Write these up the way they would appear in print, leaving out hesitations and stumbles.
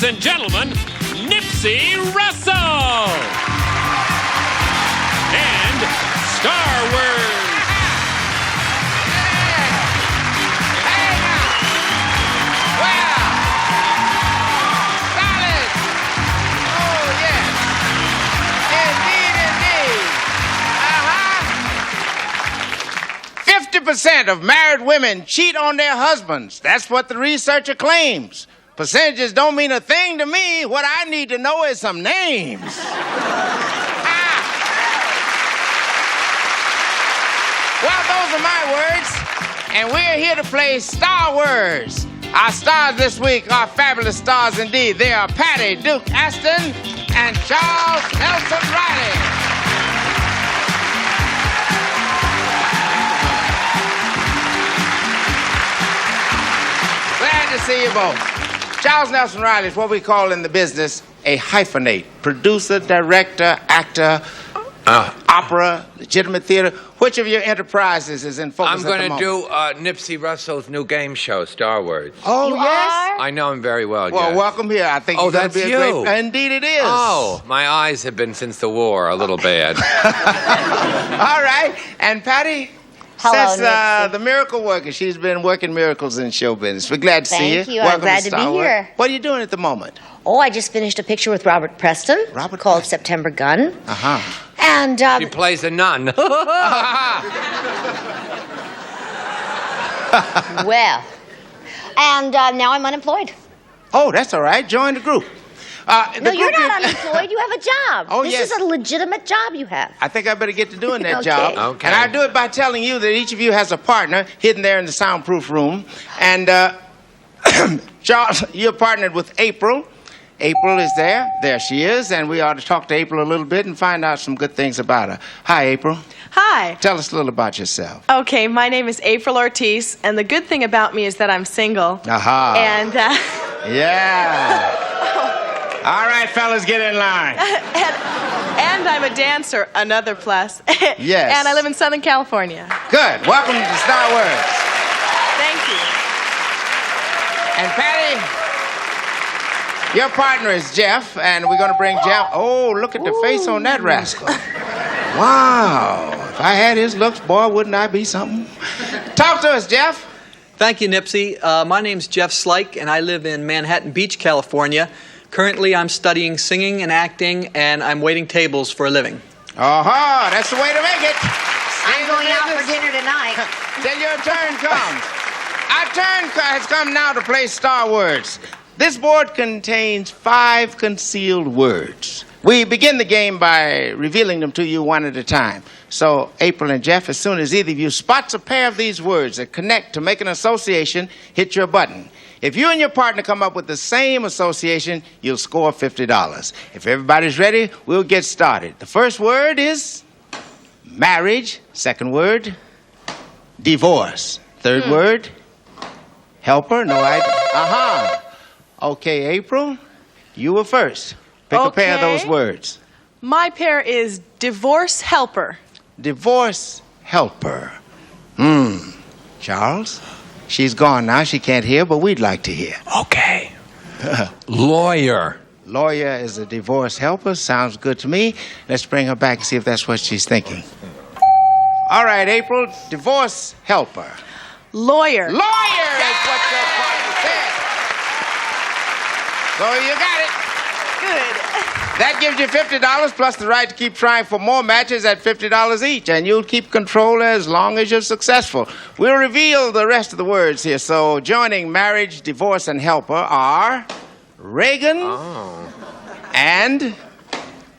ladies and gentlemen, Nipsey Russell. And Star Wars. Percent of married women cheat on their husbands. That's what the researcher claims. Percentages don't mean a thing to me. What I need to know is some names. Well, those are my words, and we're here to play Star Wars. Our stars this week are fabulous stars indeed. They are Patty Duke Aston and Charles Nelson Riley. Glad to see you both. Charles Nelson Riley is what we call in the business a hyphenate. Producer, director, actor, opera, legitimate theater. Which of your enterprises is in focus I'm at the moment? going to do Nipsey Russell's new game show, Star Wars. Oh, You yes? are? I know him very well, Well, yes. welcome here. I think Oh, you're going that's to be a you. great... Indeed it is. Oh, my eyes have been since the war a little bad. All right. And Patty? Hello, Since Nipsey. the miracle worker, she's been working miracles in show business. We're glad to see you. Thank you. I'm Welcome glad to Star be Wars. here. What are you doing at the moment? Oh, I just finished a picture with Robert Preston Robert called Preston. September Gun. Uh-huh. And She plays a nun. well, and now I'm unemployed. Oh, that's all right. Join the group. No, you're not unemployed. You have a job. Oh, this yes. is a legitimate job you have. I think I better get to doing that Okay. job. Okay. And I do it by telling you that each of you has a partner hidden there in the soundproof room. And Charles, you're partnered with April. April is there. There she is. And we ought to talk to April a little bit and find out some good things about her. Hi, April. Hi. Tell us a little about yourself. Okay, my name is April Ortiz, and the good thing about me is that I'm single. Aha. And Yeah. All right, fellas, get in line. and I'm a dancer, another plus. Yes. And I live in Southern California. Good. Welcome to Star Wars. Thank you. And Patty, your partner is Jeff, and we're going to bring Jeff. Oh, look at the face on that rascal. Wow. If I had his looks, boy, wouldn't I be something? Talk to us, Jeff. Thank you, Nipsey. My name's Jeff Slike, and I live in Manhattan Beach, California. Currently, I'm studying singing and acting, and I'm waiting tables for a living. Aha, that's the way to make it. I'm going out for dinner tonight. Till your turn comes. Our turn has come now to play Star Words. This board contains 5 concealed words. We begin the game by revealing them to you one at a time. So, April and Jeff, as soon as either of you spots a pair of these words that connect to make an association, hit your button. If you and your partner come up with the same association, you'll score $50. If everybody's ready, we'll get started. The first word is marriage. Second word, divorce. Third word, helper. No idea. Aha. Okay, April, you were first. Pick a pair of those Okay. words. My pair is divorce helper. Divorce helper. Charles? She's gone now. She can't hear, but we'd like to hear. Okay. Lawyer. Lawyer is a divorce helper. Sounds good to me. Let's bring her back and see if that's what she's thinking. All right, April. Divorce helper. Lawyer. Lawyer is what your partner said. So you got it. Good. That gives you $50 plus the right to keep trying for more matches at $50 each, and you'll keep control as long as you're successful. We'll reveal the rest of the words here. So joining marriage, divorce, and helper are Reagan and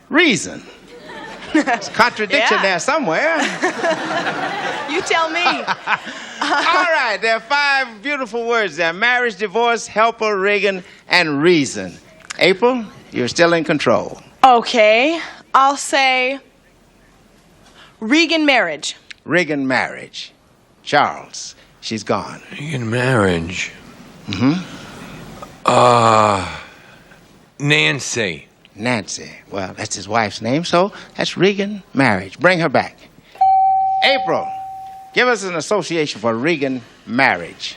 reason. There's a contradiction Yeah. there somewhere. You tell me. All right, there are 5 beautiful words there. Marriage, divorce, helper, Reagan, and reason. April, you're still in control. Okay, I'll say Regan marriage. Reagan marriage. Charles, she's gone. In marriage. Nancy. Nancy. Well, that's his wife's name, so that's Reagan marriage. Bring her back. April, give us an association for Reagan marriage.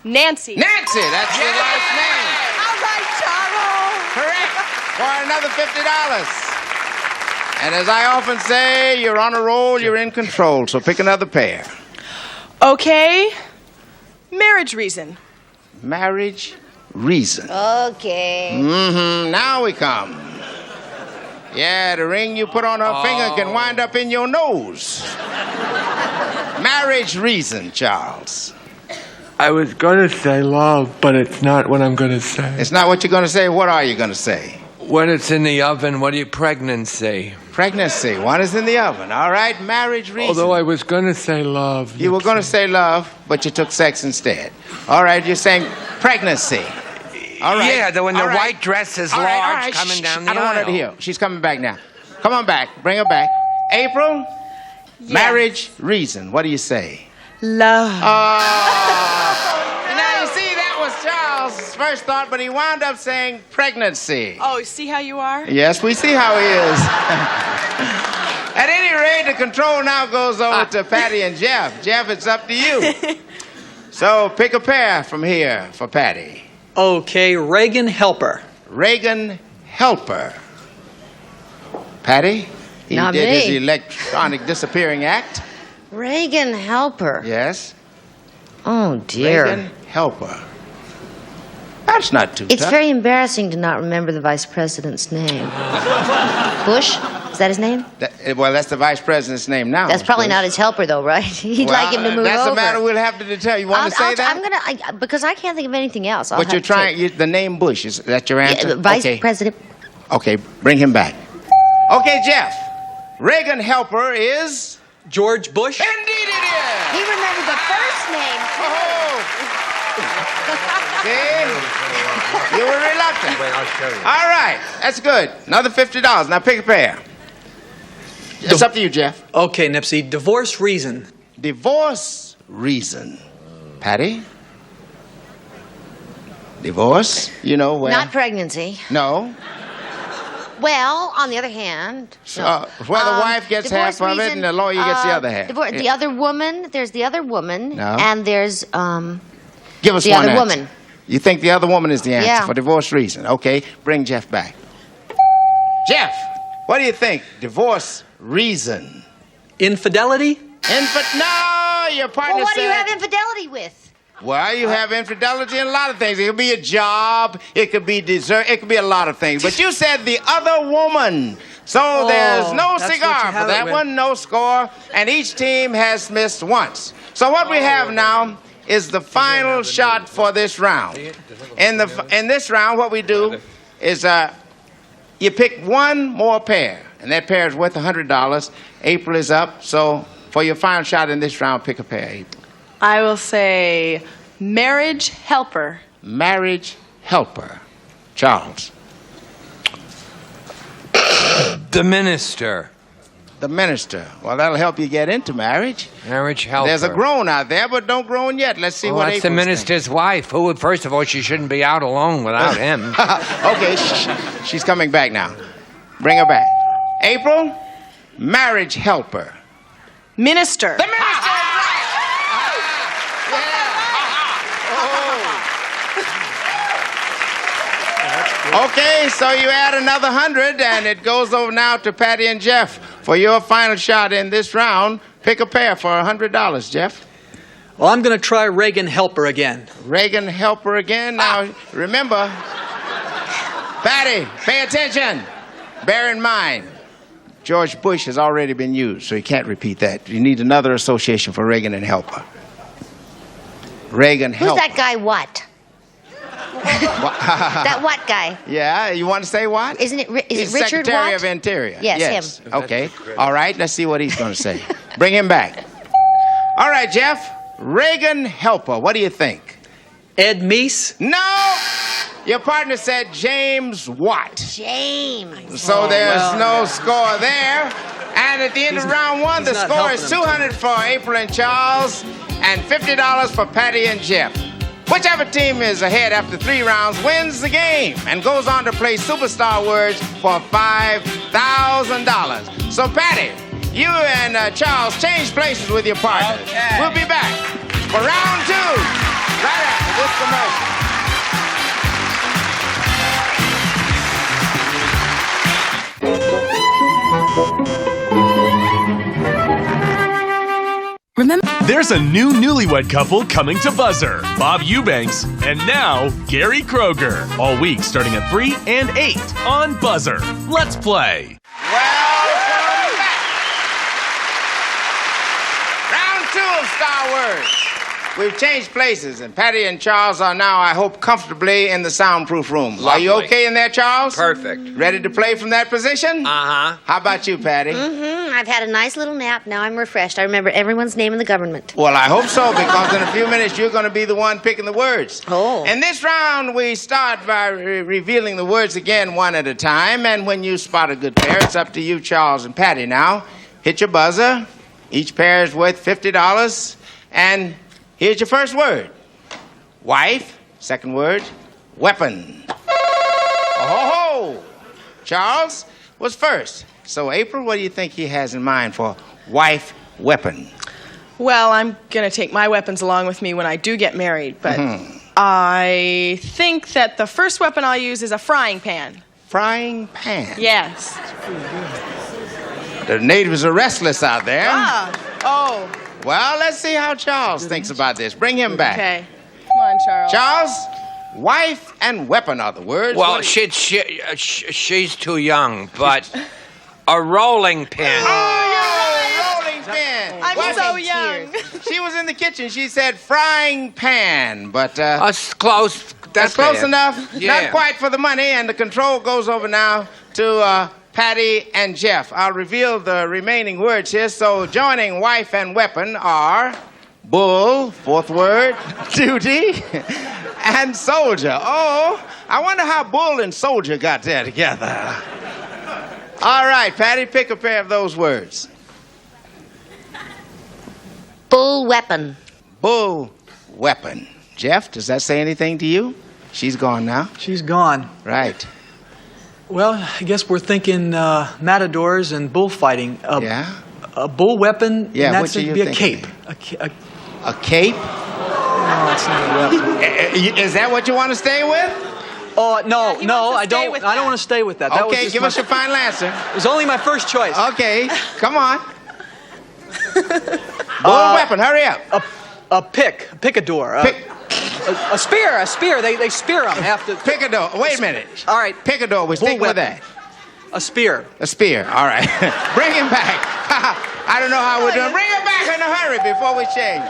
Nancy. Nancy, that's your wife's name. All right, Charles. for another $50. And as I often say, you're on a roll, you're in control, so pick another pair. Okay. Marriage reason. Marriage reason. Okay. Mm-hmm. Now we come. Yeah, the ring you put on her finger can wind up in your nose. Marriage reason, Charles. I was gonna say love, but it's not what I'm gonna say. It's not what you're going to say. What are you going to say? When it's in the oven, what do you pregnancy? Pregnancy. One is in the oven. All right, marriage reason. Although I was gonna say love. You were going to say love, but you took sex instead. All right, you're saying pregnancy. All right. Yeah, when the all right. white dress is All right, all large right. coming Shh, down the I don't want her to aisle. hear. She's coming back now. Come on back. Bring her back. April, marriage reason. What do you say? Love. Now, you see, that was Charles' first thought, but he wound up saying pregnancy. Oh, see how you are? Yes, we see how he is. At any rate, the control now goes over to Patty and Jeff. Jeff, it's up to you. So pick a pair from here for Patty. Okay, Reagan Helper. Reagan Helper. Patty? He Not did me. his electronic disappearing act. Reagan Helper. Yes. Oh, dear. Reagan Helper. That's not too It's tough. very embarrassing to not remember the vice president's name. Bush? Is that his name? Well, that's the vice president's name now. That's probably Bush. not his helper, though, right? He'd Well, like him to move that's over. a matter we'll have to tell you. Want to say that? I'm gonna because I can't think of anything else. I'll But you're have to trying. take- The name Bush is that your answer? Yeah, vice okay. president. Okay, bring him back. Okay, Jeff. Reagan Helper is. George Bush. Indeed, it is. He remembered the first name. Oh. See? You were reluctant. Wait, I'll show you. All right, that's good. Another $50. Now pick a pair. It's up to you, Jeff. Okay, Nipsey. Divorce reason. Divorce reason. Patty? Divorce? You know where? Not pregnancy. No. Well, on the other hand, no. Where the wife gets divorce half of it reason, and the lawyer gets the other half. The Yeah. other woman. There's the other woman. No. And there's Give us the one other answer. woman. You think the other woman is the answer Yeah. for divorce reason? Okay, bring Jeff back. Jeff, what do you think? Divorce reason. Infidelity. No, your partner Well, what do you said. have infidelity with? Well, you have infidelity in a lot of things. It could be a job, it could be dessert, it could be a lot of things. But you said the other woman. So there's no that's what cigar you for have it that with. one, no score, and each team has missed once. So what we have now is the final shot for this round. In this round, what we do is you pick one more pair, and that pair is worth $100. April is up, so for your final shot in this round, pick a pair, April. I will say marriage helper. Marriage helper. Charles. The minister. The minister. Well, that'll help you get into marriage. Marriage helper. There's a groan out there, but don't groan yet. Let's see Well, what that's the April's minister's wife. Who would, first of all, she shouldn't be out alone without him. thinking. Okay, she's coming back now. Bring her back. April, marriage helper. Minister. The minister is right. Okay, so you add another 100, and it goes over now to Patty and Jeff for your final shot in this round. Pick a pair for $100, Jeff. Well, I'm going to try Reagan Helper again. Reagan Helper again. Now, remember, Patty, pay attention. Bear in mind, George Bush has already been used, so you can't repeat that. You need another association for Reagan and Helper. Reagan Who's Helper. that guy? What? That what guy? Yeah, you want to say what? Isn't it? Is He's it Richard Secretary Watt? of Interior. Yes, him. Okay. All right, let's see what he's going to say. Bring him back. All right, Jeff. Reagan Helper. What do you think? Ed Meese. No! Your partner said James Watt. James. So there's no score there. And at the end of round one, the he's not score is helping him. $200 for April and Charles and $50 for Patty and Jeff. Whichever team is ahead after 3 rounds wins the game and goes on to play Superstar Words for $5,000. So, Patty, you and Charles change places with your partners. Okay. We'll be back for round 2 right after this commercial. Remember? There's a new newlywed couple coming to Buzzer. Bob Eubanks and now Gary Kroger. All week starting at 3 and 8 on Buzzer. Let's play. Welcome back. Round 2 of Star Words. We've changed places, and Patty and Charles are now, I hope, comfortably in the soundproof room. Are you Lovely. okay in there, Charles? Perfect. Ready to play from that position? Uh-huh. How about you, Patty? I've had a nice little nap. Now I'm refreshed. I remember everyone's name in the government. Well, I hope so, because in a few minutes you're going to be the one picking the words. Oh. In this round, we start by revealing the words again one at a time, and when you spot a good pair, it's up to you, Charles and Patty. Now, hit your buzzer. Each pair is worth $50, and here's your first word. Wife. Second word, weapon. Oh, Charles was first. So, April, what do you think he has in mind for wife, weapon? Well, I'm going to take my weapons along with me when I do get married, but I think that the first weapon I'll use is a frying pan. Frying pan. Yes. The natives are restless out there. Oh. Well, let's see how Charles thinks about this. Bring him back. Okay. Come on, Charles. Charles, wife and weapon are the words. Well, What do you- she's too young, but a rolling pin. Oh, you're right. Rolling pin. I'm Well, so young. She was in the kitchen. She said frying pan, but That's close. that's close enough. Yeah. Not quite for the money, and the control goes over now to Patty and Jeff. I'll reveal the remaining words here. So joining wife and weapon are bull, fourth word, duty, and soldier. Oh, I wonder how bull and soldier got there together. All right, Patty, pick a pair of those words. Bull weapon. Bull, weapon. Jeff, does that say anything to you? She's gone now. She's gone. Right. Well, I guess we're thinking matadors and bullfighting. Yeah. A bull weapon. Yeah, and which that's are you be a thinking? cape. A cape? No, it's not a weapon. Is that what you want to stay with? Oh no, he no, wants to I stay don't. with I don't that. want to stay with that. That was Okay, just give my- us your final answer. It was only my first choice. Okay, come on. Bull weapon, hurry up. A picador. Pick, A spear. They spear them after. picador. Wait a minute. All right. Picador, we're Bull sticking with weapon. that. A spear. A spear, all right. Bring him back. I don't know how we're doing. Bring him back in a hurry before we change.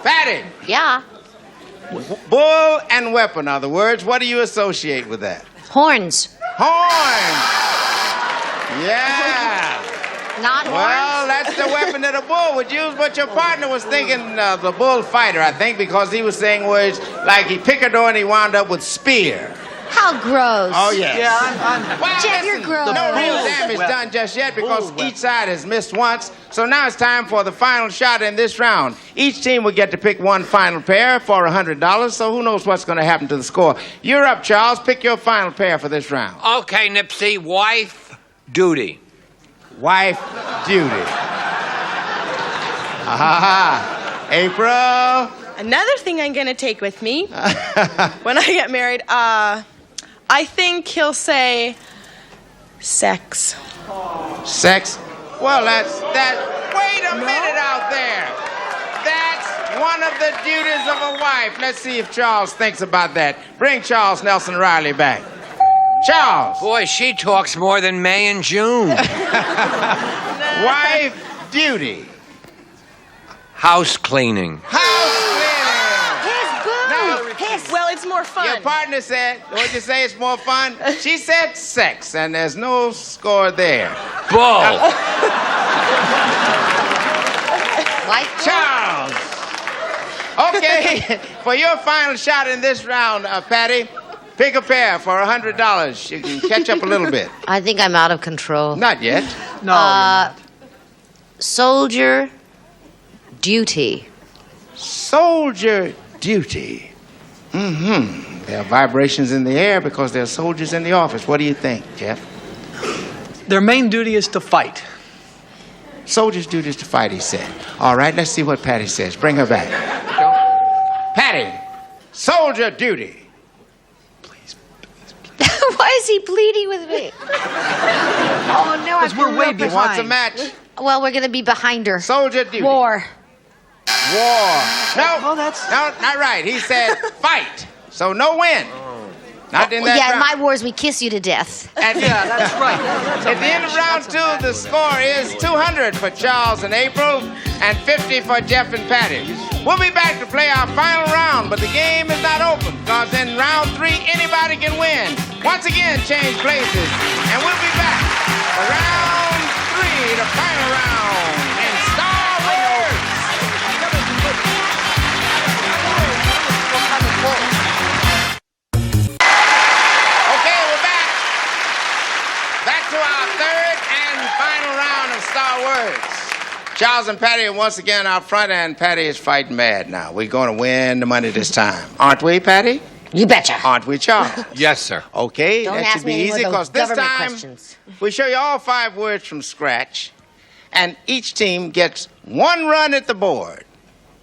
Patty, Yeah. bull and weapon are the words. What do you associate with that? Horns. Horn. Yeah. Not Well, that's the weapon that a bull would use, but your partner was thinking the bullfighter, I think, because he was saying words like he picador and he wound up with spear. How gross. Oh, yes. Yeah, I'm Well, Jeff, listen, you're gross. no real Bull damage weapon. done just yet because Bull each side has missed once. So now it's time for the final shot in this round. Each team will get to pick one final pair for $100, so who knows what's going to happen to the score. You're up, Charles. Pick your final pair for this round. Okay, Nipsey, wife, duty. Wife, duty. Ah, April. Another thing I'm going to take with me when I get married, I think he'll say sex. Sex? Well, that's that. Wait a minute out there. That's one of the duties of a wife. Let's see if Charles thinks about that. Bring Charles Nelson Riley back. Charles. Boy, she talks more than May and June. Wife duty. House cleaning. House cleaning. His boo. His. Well, it's more fun. Your partner said, what'd you say, it's more fun? She said sex, and there's no score there. Bull. White. Charles. Okay, for your final shot in this round, Patty, pick a pair for $100. You can catch up a little bit. I think I'm out of control. Not yet. No, you're not. Soldier duty. Soldier duty. Mm-hmm. There are vibrations in the air because there are soldiers in the office. What do you think, Jeff? Their main duty is to fight. Soldier's duty is to fight, he said. All right, let's see what Patty says. Bring her back. Patty, soldier duty. Why is he pleading with me? Oh no, I Because we're feel way real behind. Wants a match. Well, we're gonna be behind her. Soldier duty. War. War. No, Oh, that's- no, not right. He said fight. So no win. Not in that Yeah, in round. my wars, we kiss you to death. At That's right. At the end of round 2, the score is 200 for Charles and April and 50 for Jeff and Patty. We'll be back to play our final round, but the game is not open because in round 3, anybody can win. Once again, change places, and we'll be back for round 3, the final round in Star Wars. Okay, we're back. Back to our third and final round of Star Wars. Charles and Patty are once again out front, and Patty is fighting mad now. We're going to win the money this time. Aren't we, Patty? You betcha. Aren't we, Charles? Yes, sir. Okay, Don't that ask should be me any more easy of those because this government time questions. we show you all 5 words from scratch, and each team gets 1 run at the board.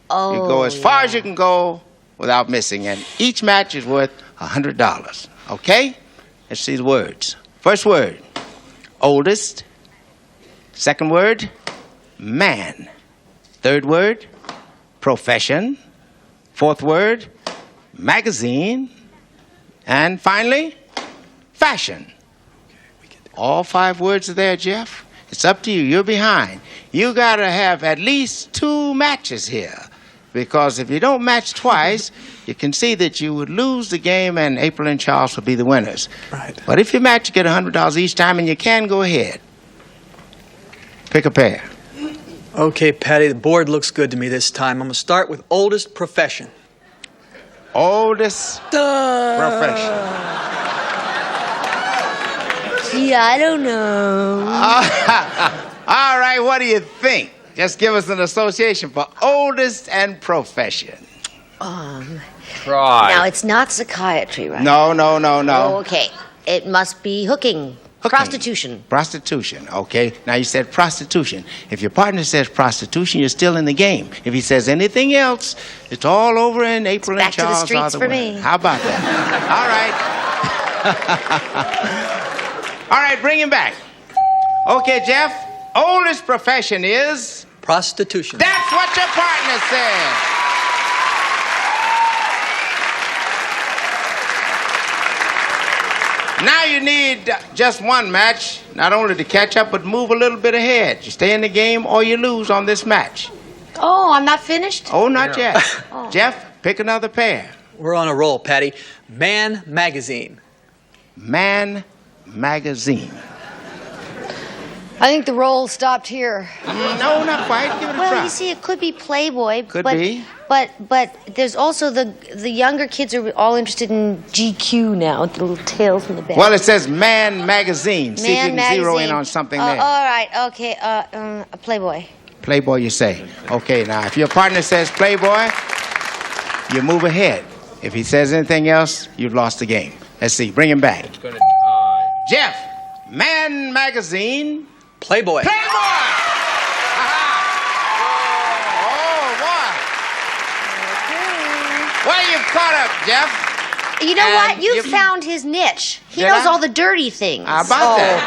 Oh, You go as far as you can go without missing, and each match is worth $100. Okay? Let's see the words. First word, oldest. Second word, man. Third word, profession. Fourth word, magazine. And finally, fashion. All 5 words are there, Jeff. It's up to you. You're behind. You got to have at least 2 matches here. Because if you don't match twice, you can see that you would lose the game and April and Charles would be the winners. Right. But if you match, you get $100 each time, and you can go ahead. Pick a pair. Okay, Patty, the board looks good to me this time. I'm going to start with oldest profession. Oldest profession. Gee, I don't know. All right, what do you think? Just give us an association for oldest and profession. Try. Now, it's not psychiatry, right? No. Oh, okay. It must be hooking. Prostitution. Prostitution, okay. Now you said prostitution. If your partner says prostitution, you're still in the game. If he says anything else, it's all over and April and back to the Charles streets are the for winners. me. How about that? All right. All right, bring him back. Okay, Jeff. Oldest profession is? Prostitution. That's what your partner said. Now you need just 1 match, not only to catch up, but move a little bit ahead. You stay in the game or you lose on this match. Oh, I'm not finished? Oh, not yet. Jeff, pick another pair. We're on a roll, Patty. Man magazine. Man magazine. I think the roll stopped here. No, not quite. Give it a Well, try. you see, it could be Playboy. Could but, be. But there's also the younger kids are all interested in GQ now, the little tails from the back. Well, it says Man magazine. See if you Man can zero in magazine. on something All there. right, okay. Playboy. Playboy, you say. Okay, now, if your partner says Playboy, you move ahead. If he says anything else, you've lost the game. Let's see. Bring him back. It's gonna tie. Jeff, Man magazine. Playboy. Playboy! Oh, boy. Well, you've caught up, Jeff. You know And what? You you- found his niche. He Did knows I? all the dirty things. How about that?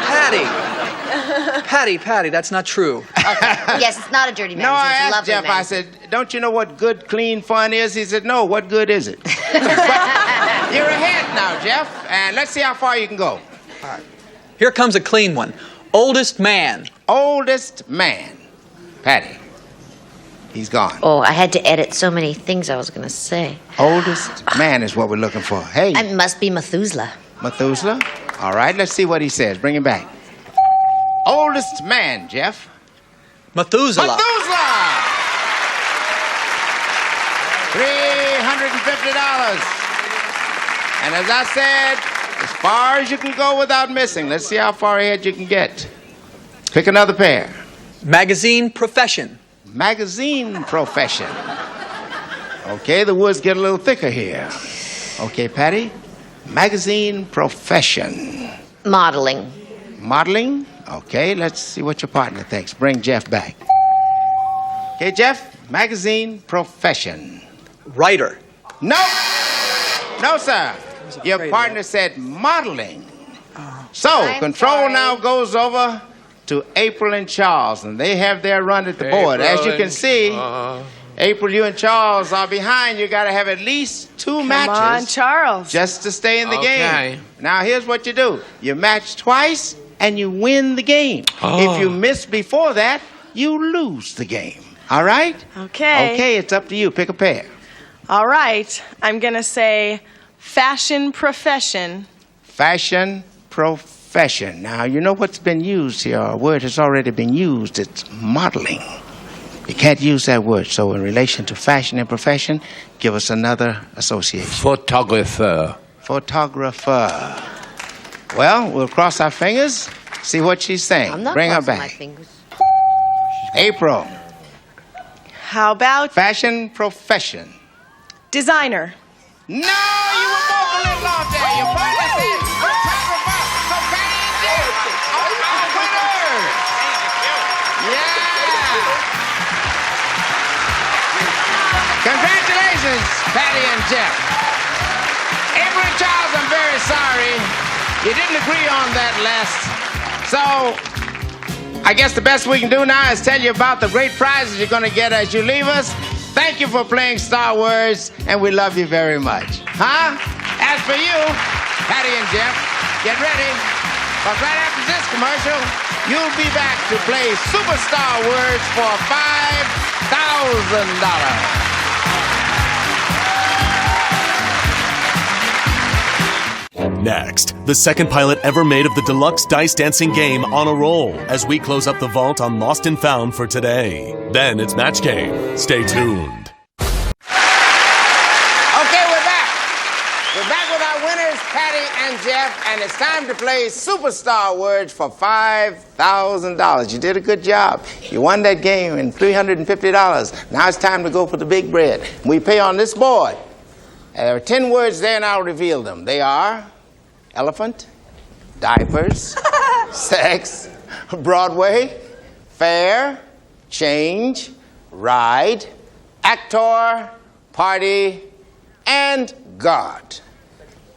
Patty, that's not true. Yes, it's not a dirty magazine. No, I it's a asked lovely Jeff, I magazine. said, don't you know what good, clean fun is? He said, no, what good is it? But you're ahead now, Jeff, and let's see how far you can go. Here comes a clean one. Oldest man. Oldest man. Patty. He's gone. Oh, I had to edit so many things I was going to say. Oldest man is what we're looking for. Hey, It must be Methuselah. Methuselah. All right, let's see what he says. Bring him back. Oldest man, Jeff. Methuselah. Methuselah! $350. And as I said, as far as you can go without missing. Let's see how far ahead you can get. Pick another pair. Magazine profession. Magazine profession. Okay, the woods get a little thicker here. Okay, Patty. Magazine profession. Modeling. Modeling? Okay, let's see what your partner thinks. Bring Jeff back. Okay, Jeff, magazine profession. Writer. No! No, sir. Your afraid of partner said modeling. So, I'm control sorry. now goes over to April and Charles, and they have their run at the board. As you can see, April, you and Charles are behind. You got to have at least 2 matches. Come on, Charles. Just to stay in the Okay. game. Now, here's what you do. You match twice, and you win the game. If you miss before that, you lose the game. All right? Okay. Okay, it's up to you. Pick a pair. All right. I'm going to say fashion profession. Fashion profession. Now, you know what's been used here. A word has already been used. It's modeling. You can't use that word. So in relation to fashion and profession, give us another association. Photographer. Photographer. Well, we'll cross our fingers, see what she's saying. I'm not Bring her crossing my back. fingers. April. How about Fashion profession. designer? No, you were both a little off there. Your partner said photographer. So Patty and Jeff are our winners. Yeah. Congratulations, Patty and Jeff. April and Charles, I'm very sorry. You didn't agree on that last. So, I guess the best we can do now is tell you about the great prizes you're going to get as you leave us. Thank you for playing Star Wars, and we love you very much. Huh? As for you, Patty and Jeff, get ready. Because right after this commercial, you'll be back to play Super Star Wars for $5,000. Next, the second pilot ever made of the deluxe dice dancing game On a Roll as we close up the vault on Lost and Found for today. Then it's match game. Stay tuned. Okay, we're back. We're back with our winners, Patty and Jeff, and it's time to play Superstar Words for $5,000. You did a good job. You won that game in $350. Now it's time to go for the big bread. We pay on this board. There are 10 words there, and I'll reveal them. They are elephant, diapers, sex, Broadway, fair, change, ride, actor, party, and God.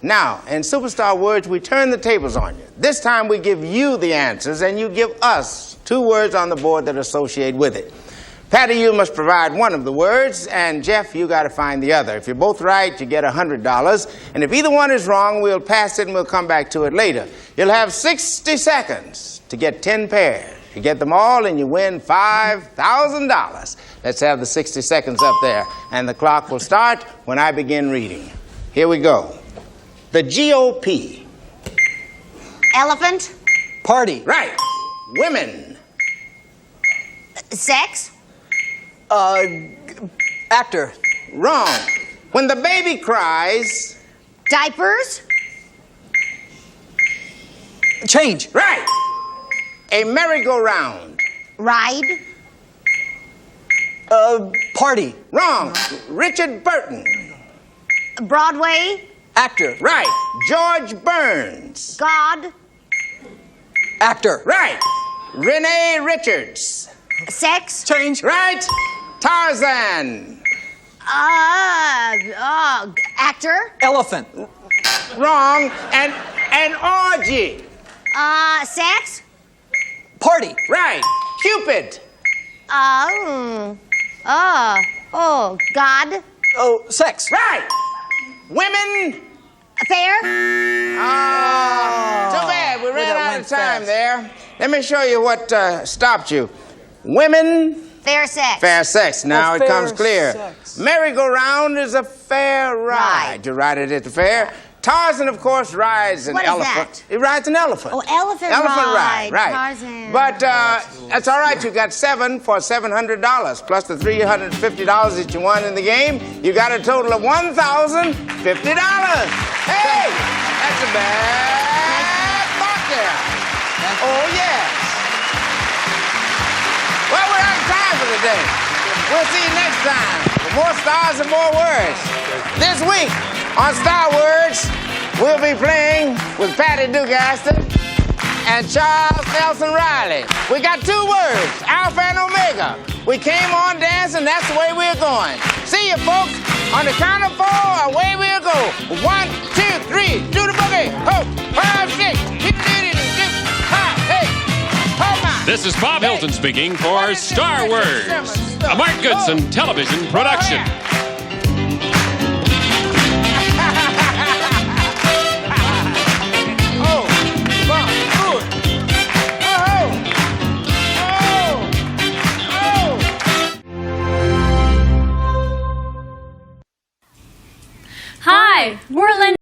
Now, in Superstar Words, we turn the tables on you. This time we give you the answers, and you give us 2 words on the board that associate with it. Patty, you must provide one of the words, and Jeff, you got to find the other. If you're both right, you get $100, and if either one is wrong, we'll pass it and we'll come back to it later. You'll have 60 seconds to get 10 pairs. You get them all, and you win $5,000. Let's have the 60 seconds up there, and the clock will start when I begin reading. Here we go. The GOP. Elephant. Party. Right. Women. Sex. Actor. Wrong. When the baby cries. Diapers. Change. Right. A merry-go-round. Ride. Party. Wrong. Richard Burton. Broadway. Actor. Right. George Burns. God. Actor. Right. Renee Richards. Sex. Change. Right. Tarzan. Actor. Elephant. Wrong. And an orgy. Sex. Party. Right. Cupid. God. Oh, sex. Right. Women. Fair. Too bad. We ran that out went of time fast. there. Let me show you what stopped you. Women. Fair sex. Fair sex. Now it fair comes clear. sex. Merry-go-round is a fair ride. Ride. You ride it at the fair. Tarzan, of course, rides an What is elephant. that? He rides an elephant. Oh, elephant ride. Right. Tarzan. But that's all right. You got 7 for $700 plus the $350 that you won in the game. You got a total of $1,050. Hey, that's a bad thought there. Oh yes. Well, we're out of time for the day. We'll see you next time for more stars and more words. This week on Star Words, we'll be playing with Patty Duke-Aston and Charles Nelson Riley. We got 2 words, Alpha and Omega. We came on dancing, that's the way we're going. See you, folks. On the count of 4, away we'll go. 1, 2, 3, do the boogie. Ho, 5, 6, hey, ho, my. This is Bob Hilton speaking for Star Words. Russell. A Mark Goodson television production. Oh, wow, good. Hi, we're